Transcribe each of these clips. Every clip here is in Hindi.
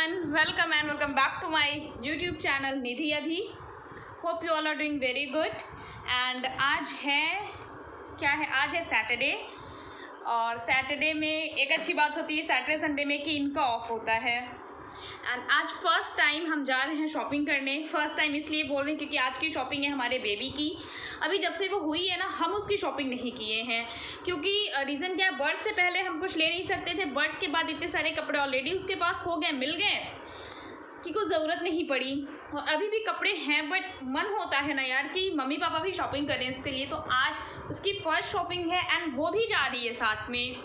everyone, welcome and welcome back to my YouTube channel निधि अभी. Hope you all are doing very good. And आज है सैटरडे. और सैटरडे में एक अच्छी बात होती है सैटरडे संडे में कि इनका ऑफ होता है. एंड आज फर्स्ट टाइम हम जा रहे हैं शॉपिंग करने. फर्स्ट टाइम इसलिए बोल रहे हैं क्योंकि आज की शॉपिंग है हमारे बेबी की. अभी जब से वो हुई है ना, हम उसकी शॉपिंग नहीं किए हैं क्योंकि रीज़न क्या है, बर्थ से पहले हम कुछ ले नहीं सकते थे. बर्थ के बाद इतने सारे कपड़े ऑलरेडी उसके पास हो गए, मिल गए कि कोई ज़रूरत नहीं पड़ी. और अभी भी कपड़े हैं बट मन होता है ना यार कि मम्मी पापा भी शॉपिंग करें उसके लिए. तो आज उसकी फ़र्स्ट शॉपिंग है एंड वो भी जा रही है साथ में.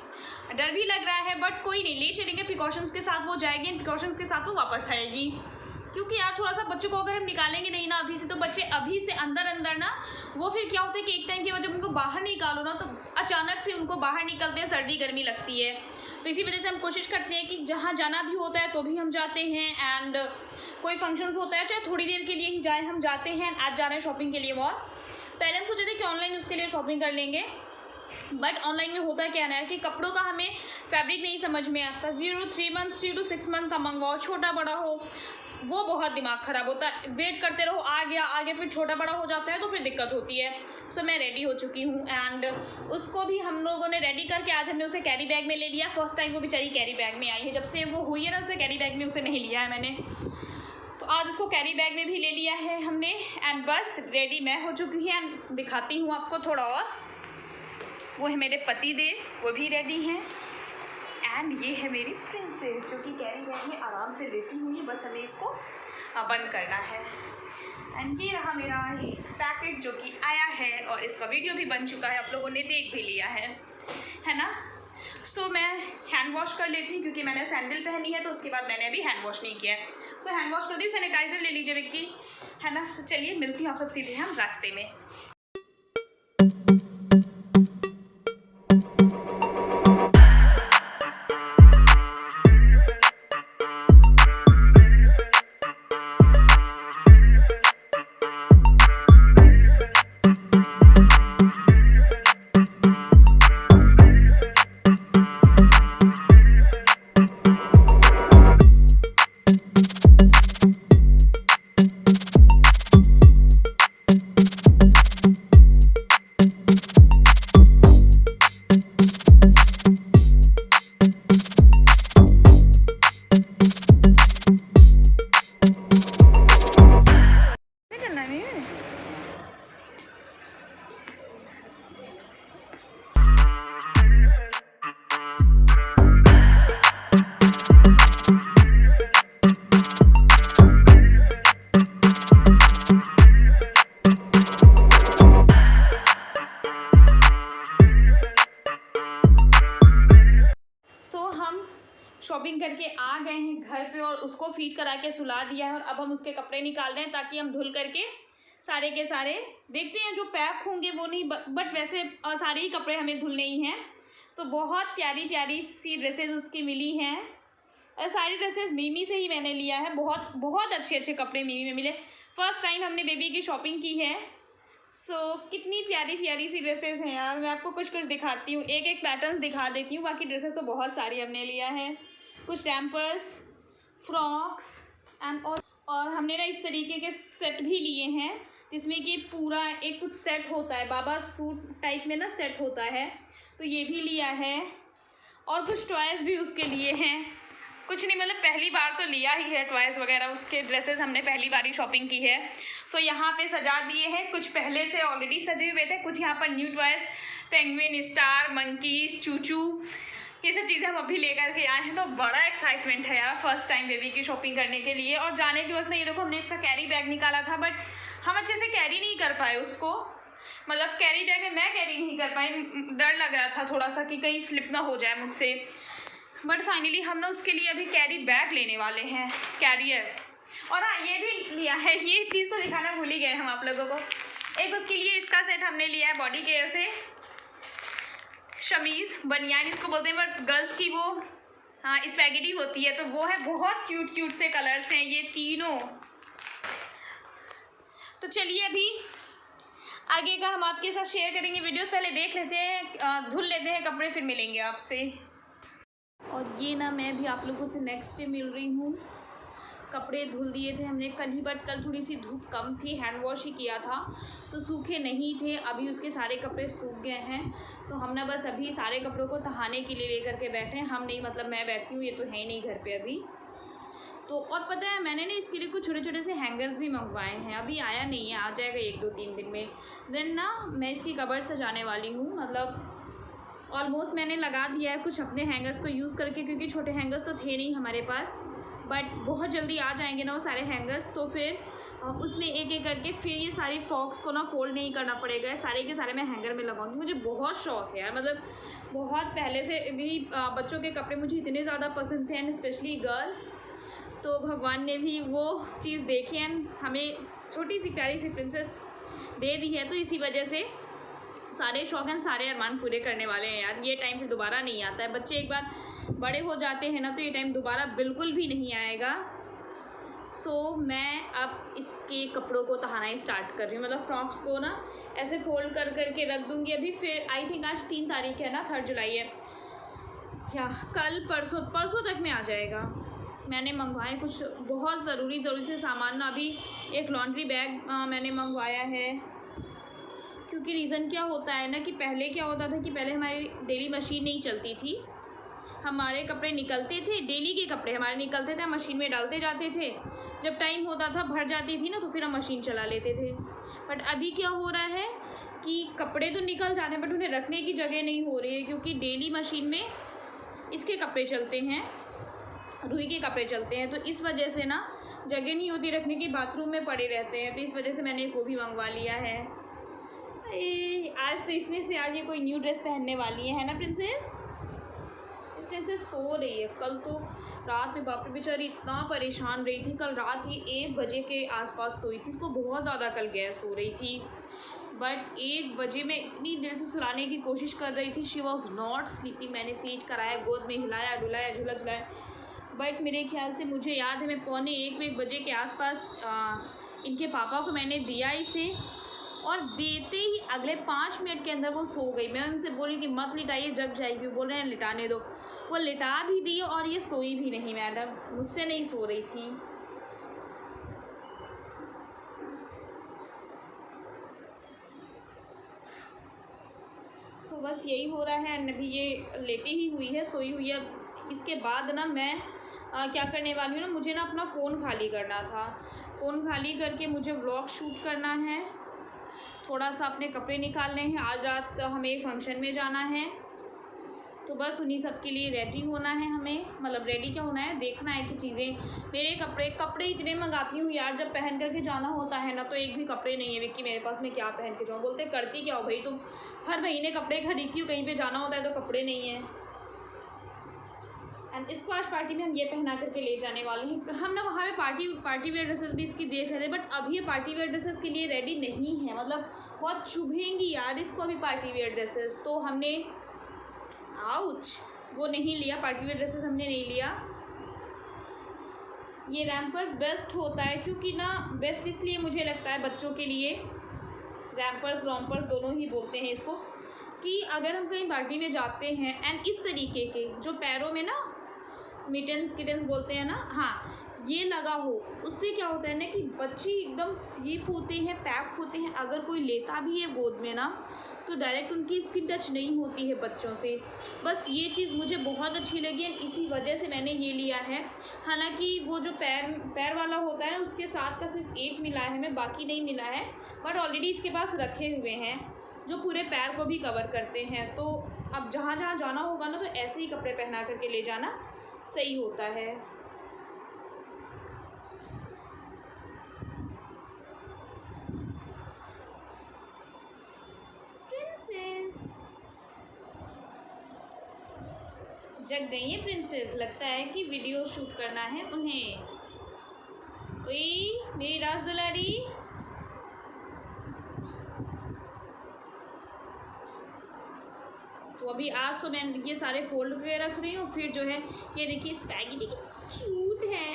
डर भी लग रहा है बट कोई नहीं, ले चलेंगे. प्रिकॉशंस के साथ वो जाएगी एंड प्रिकॉशंस के साथ वो वापस आएगी. क्योंकि यार थोड़ा सा बच्चों को अगर हम निकालेंगे नहीं ना अभी से, तो बच्चे अभी से अंदर ना वो फिर क्या होता है कि एक टाइम के बाद जब उनको बाहर निकालो ना तो अचानक से उनको बाहर निकलते हैं सर्दी गर्मी लगती है. तो इसी वजह से हम कोशिश करते हैं कि जहाँ जाना भी होता है तो भी हम जाते हैं. एंड कोई फंक्शंस होता है चाहे थोड़ी देर के लिए ही जाए, हम जाते हैं. आज जा रहे हैं शॉपिंग के लिए मॉल. पहले हम सोचे थे कि ऑनलाइन उसके लिए शॉपिंग कर लेंगे, बट ऑनलाइन में होता क्या है कि कपड़ों का हमें फैब्रिक नहीं समझ में आता. 3 to 6 मंथ का मंगवाओ, छोटा बड़ा हो, वो बहुत दिमाग ख़राब होता है. वेट करते रहो, आ गया फिर छोटा बड़ा हो जाता है तो फिर दिक्कत होती है. सो मैं रेडी हो चुकी हूँ एंड उसको भी हम लोगों ने रेडी करके आज हमने उसे कैरी बैग में ले लिया. फर्स्ट टाइम वो बेचारी कैरी बैग में आई है. जब से वो हुई है ना उसे कैरी बैग में उसे नहीं लिया है मैंने. तो आज उसको कैरी बैग में भी ले लिया है हमने. एंड बस रेडी मैं हो चुकी है. एंड दिखाती हूँ आपको थोड़ा और. वो है मेरे पति देव, वो भी रेडी हैं. एंड ये है मेरी प्रिंसेस जो कि कैरी बैग में आराम से लेटी हुई है. बस हमें इसको बंद करना है. एंड ये रहा मेरा पैकेट जो कि आया है और इसका वीडियो भी बन चुका है, आप लोगों ने देख भी लिया है ना. सो मैं हैंड वॉश कर लेती हूँ क्योंकि मैंने सैंडल पहनी है तो उसके बाद मैंने अभी हैंड वॉश नहीं किया है. सो हैंड वॉश कर दी. सैनिटाइज़र ले लीजिए विक्की, है ना. तो चलिए मिलती हूँ आप सब सीधे हम रास्ते में. शॉपिंग करके आ गए हैं घर पे और उसको फीड करा के सुला दिया है. और अब हम उसके कपड़े निकाल रहे हैं ताकि हम धुल करके सारे के सारे देखते हैं. जो पैक होंगे वो नहीं, बट वैसे सारे ही कपड़े हमें धुलने ही हैं. तो बहुत प्यारी प्यारी सी ड्रेसेस उसकी मिली हैं. और सारी ड्रेसेस मीमी से ही मैंने लिया है. बहुत बहुत अच्छे अच्छे कपड़े मीमी में मिले. फर्स्ट टाइम हमने बेबी की शॉपिंग की है. सो कितनी प्यारी प्यारी सी ड्रेसेस हैं यार. मैं आपको कुछ कुछ दिखाती हूँ, एक एक पैटर्न्स दिखा देती हूँ. बाकी ड्रेसेस तो बहुत सारी हमने लिया है. कुछ रैम्पर्स, फ्रॉक्स एंड और हमने ना इस तरीके के सेट भी लिए हैं जिसमें कि पूरा एक कुछ सेट होता है, बाबा सूट टाइप में ना सेट होता है. तो ये भी लिया है. और कुछ टॉयज़ भी उसके लिए हैं. कुछ नहीं, मतलब पहली बार तो लिया ही है टॉयज़ वगैरह. उसके ड्रेसेस हमने पहली बार ही शॉपिंग की है. सो यहाँ पे सजा दिए हैं. कुछ पहले से ऑलरेडी सजे हुए थे, कुछ यहाँ पर new toys, penguin, star, monkeys, चूचू, ये सब चीज़ें हम अभी लेकर के आए हैं. तो बड़ा एक्साइटमेंट है यार फर्स्ट टाइम बेबी की शॉपिंग करने के लिए. और जाने के वक्त ना ये देखो हमने इसका कैरी बैग निकाला था बट हम अच्छे से कैरी नहीं कर पाए उसको. मतलब कैरी बैग में मैं कैरी नहीं कर पाई, डर लग रहा था थोड़ा सा कि कहीं स्लिप ना हो जाए मुझसे. बट फाइनली हम ना उसके लिए अभी कैरी बैग लेने वाले हैं, कैरियर. और हाँ, ये भी लिया है, ये चीज़ तो दिखाना भूल ही गए हम आप लोगों को. एक उसके लिए इसका सेट हमने लिया है बॉडी केयर से, शमीज़ बनियान इसको बोलते हैं बट गर्ल्स की वो हाँ स्पैगेटी होती है. तो वो है. बहुत क्यूट क्यूट से कलर्स हैं ये तीनों. तो चलिए अभी आगे का हम आपके साथ शेयर करेंगे वीडियोस. पहले देख लेते हैं, धुल लेते हैं कपड़े, फिर मिलेंगे आपसे. और ये ना मैं भी आप लोगों से नेक्स्ट डे मिल रही हूँ कपड़े धुल दिए थे हमने कल ही, बट कल थोड़ी सी धूप कम थी, हैंड वॉश ही किया था तो सूखे नहीं थे। अभी उसके सारे कपड़े सूख गए हैं, तो हमने बस अभी सारे कपड़ों को तहाने के लिए लेकर के बैठे हैं। हम नहीं, मतलब मैं बैठी हूँ, ये तो है ही नहीं घर पे अभी। तो और पता है मैंने ना इसके लिए कुछ छोटे छोटे से हैंगर्स भी मंगवाए हैं, अभी आया नहीं है, आ जाएगा 1-2-3 दिन में। देन ना मैं इसकी कबर्ड सजाने वाली हूँ, मतलब ऑलमोस्ट मैंने लगा दिया है कुछ अपने हैंगर्स को यूज़ करके, क्योंकि छोटे हैंगर्स तो थे नहीं हमारे पास, बट बहुत जल्दी आ जाएंगे ना वो सारे हैंगर्स। तो फिर उसमें एक एक करके फिर ये सारी फ्रॉक्स को ना फोल्ड नहीं करना पड़ेगा, सारे के सारे मैं हैंगर में लगाऊंगी। मुझे बहुत शौक़ है यार, मतलब बहुत पहले से भी बच्चों के कपड़े मुझे इतने ज़्यादा पसंद थे, एंड स्पेशली गर्ल्स। तो भगवान ने भी वो चीज़ देखी एंड हमें छोटी सी प्यारी सी प्रिंसेस दे दी है, तो इसी वजह से सारे शौक़ एंड सारे अरमान पूरे करने वाले हैं यार। ये टाइम फिर दोबारा नहीं आता है, बच्चे एक बार बड़े हो जाते हैं ना तो ये टाइम दोबारा बिल्कुल भी नहीं आएगा। सो मैं अब इसके कपड़ों को तहाना स्टार्ट कर रही हूँ, मतलब फ्रॉक्स को ना ऐसे फोल्ड कर करके रख दूँगी अभी। फिर आई थिंक आज 3 तारीख है ना, 3 जुलाई है, या कल परसों तक में आ जाएगा। मैंने मंगवाए कुछ बहुत ज़रूरी से सामान ना, अभी एक लॉन्ड्री बैग मैंने मंगवाया है, क्योंकि रीज़न क्या होता है ना कि पहले क्या होता था कि पहले हमारी डेली मशीन नहीं चलती थी, हमारे कपड़े निकलते थे, डेली के कपड़े हमारे निकलते थे, हम मशीन में डालते जाते थे, जब टाइम होता था भर जाती थी ना तो फिर हम मशीन चला लेते थे। बट अभी क्या हो रहा है कि कपड़े तो निकल जाते हैं बट उन्हें रखने की जगह नहीं हो रही है, क्योंकि डेली मशीन में इसके कपड़े चलते हैं, रुई के कपड़े चलते हैं, तो इस वजह से ना जगह नहीं होती रखने की, बाथरूम में पड़े रहते हैं। तो इस वजह से मैंने वो भी मंगवा लिया है। आज तो इसमें से आज ये कोई न्यू ड्रेस पहनने वाली है ना प्रिंसेस? प्रिंसेस सो रही है। कल तो रात में बाप रे बेचारी इतना परेशान रही थी, कल रात ही 1 बजे के आसपास सोई थी, उसको बहुत ज़्यादा कल गैस हो रही थी। बट 1 बजे मैं इतनी देर से सुलाने की कोशिश कर रही थी, शी वॉज नॉट स्लीपिंग। मैंने फीड कराया, गोद में हिलाया डुलाया, झूला झुलाया, बट मेरे ख्याल से मुझे याद है मैं 1:45 बजे के आसपास इनके पापा को मैंने दिया इसे, और देते ही अगले 5 मिनट के अंदर वो सो गई। मैं उनसे बोली कि मत लिटाइए, जग जाएगी, बोल रहे हैं लिटाने दो, वो लिटा भी दी और ये सोई भी नहीं। मैडम मुझसे नहीं सो रही थी। सो बस यही हो रहा है, अभी ये लेटी ही हुई है, सोई हुई है। इसके बाद ना मैं क्या करने वाली हूँ ना, मुझे ना अपना फ़ोन खाली करना था, फ़ोन खाली करके मुझे व्लॉग शूट करना है, थोड़ा सा अपने कपड़े निकालने हैं, आज रात हमें एक फंक्शन में जाना है, तो बस उन्हीं सब के लिए रेडी होना है हमें। मतलब रेडी क्या होना है, देखना है कि चीज़ें, मेरे कपड़े इतने मंगाती हूँ यार, जब पहन करके जाना होता है ना तो एक भी कपड़े नहीं है विक्की मेरे पास, मैं क्या पहन के जाऊँ। बोलते करती क्या हो भाई तुम, हर महीने कपड़े खरीदती हो, कहीं पर जाना होता है तो कपड़े नहीं हैं। एंड इसको आज पार्टी में हम ये पहना करके ले जाने वाले हैं। हम ना वहाँ पे पार्टी वेयर ड्रेसेस भी इसकी देख रहे थे, बट अभी ये पार्टी वेयर ड्रेसेस के लिए रेडी नहीं है, मतलब बहुत चुभेंगी यार इसको अभी पार्टी वेयर ड्रेसेस। तो हमने वो नहीं लिया, पार्टी वेयर ड्रेसेस हमने नहीं लिया। ये रैम्पर्स बेस्ट होता है, क्योंकि ना बेस्ट इसलिए मुझे लगता है बच्चों के लिए, रैम्पर्स रॉम्पर्स दोनों ही बोलते हैं इसको, कि अगर हम कहीं पार्टी में जाते हैं एंड इस तरीके के जो पैरों में ना मिटन्स किटन्स बोलते हैं ना, हाँ ये लगा हो, उससे क्या होता है ना कि बच्चे एकदम सेफ होते हैं, पैक होते हैं। अगर कोई लेता भी है गोद में ना तो डायरेक्ट उनकी स्किन टच नहीं होती है बच्चों से। बस ये चीज़ मुझे बहुत अच्छी लगी एंड इसी वजह से मैंने ये लिया है। हालांकि वो जो पैर वाला होता है उसके साथ का सिर्फ एक मिला है हमें, बाकी नहीं मिला है, बट ऑलरेडी इसके पास रखे हुए हैं जो पूरे पैर को भी कवर करते हैं। तो अब जहाँ जहाँ जाना होगा ना तो ऐसे ही कपड़े पहना करके ले जाना सही होता है। प्रिंसेस जग गई है, प्रिंसेस लगता है कि वीडियो शूट करना है उन्हें। ओए मेरी राज दुलारी, तो अभी आज तो मैं ये सारे फोल्ड करके रख रही हूँ। फिर जो है ये देखिए स्पैगेटी क्यूट है।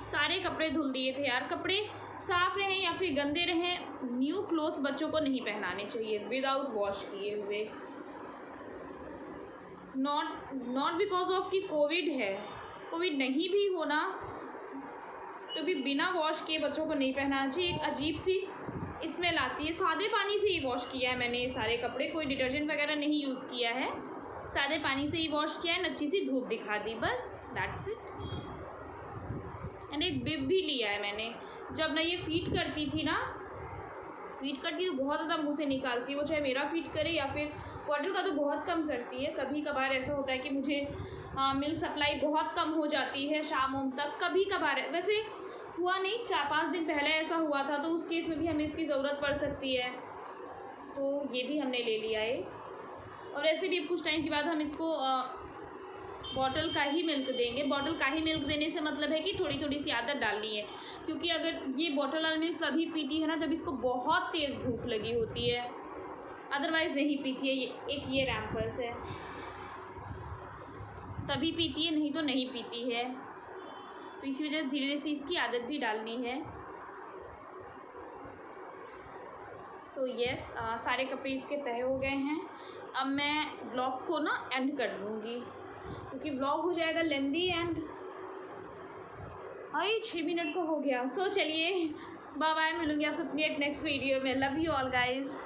सारे कपड़े धुल दिए थे यार, कपड़े साफ रहें या फिर गंदे रहें, न्यू क्लोथ बच्चों को नहीं पहनाने चाहिए विदाउट वॉश किए हुए। नॉट बिकॉज ऑफ कि कोविड है, कोविड नहीं भी होना तो भी बिना वॉश किए बच्चों को नहीं पहनाना चाहिए। एक अजीब सी स्मेल आती है। सादे पानी से ही वॉश किया है मैंने ये सारे कपड़े, कोई डिटर्जेंट वगैरह नहीं यूज़ किया है, सादे पानी से ही वॉश किया है, अच्छी सी धूप दिखा दी, बस दैट्स इट। एंड एक बिब भी लिया है मैंने। जब मैं ये फीड करती थी ना, फीड करती तो बहुत ज़्यादा मुँह से निकालती, वो चाहे मेरा फीड करे या फिर बॉटल का तो बहुत कम करती है। कभी कभार ऐसा होता है कि मुझे मिल्क सप्लाई बहुत कम हो जाती है शाम उम तक, कभी कभार, वैसे हुआ नहीं, 4-5 दिन पहले ऐसा हुआ था, तो उस केस में भी हमें इसकी ज़रूरत पड़ सकती है, तो ये भी हमने ले लिया है। और वैसे भी कुछ टाइम के बाद हम इसको बॉटल का ही मिल्क देंगे। बॉटल का ही मिल्क देने से मतलब है कि थोड़ी थोड़ी सी आदत डालनी है, क्योंकि अगर ये बॉटल वाला मिल्क तभी पीती है ना जब इसको बहुत तेज़ भूख लगी होती है, अदरवाइज़ नहीं पीती है। ये रैम्पर्स है, तभी पीती है, नहीं तो नहीं पीती है। तो इसी वजह से धीरे धीरे से इसकी आदत भी डालनी है। सो यस, सारे कपड़े इसके तय हो गए हैं। अब मैं व्लॉग को ना एंड कर दूँगी, क्योंकि व्लॉग हो जाएगा लेंदी एंड 6 मिनट का हो गया। सो चलिए बाय बाय, मिलूँगी आपसे अपनी एक नेक्स्ट वीडियो में। Love you all guys.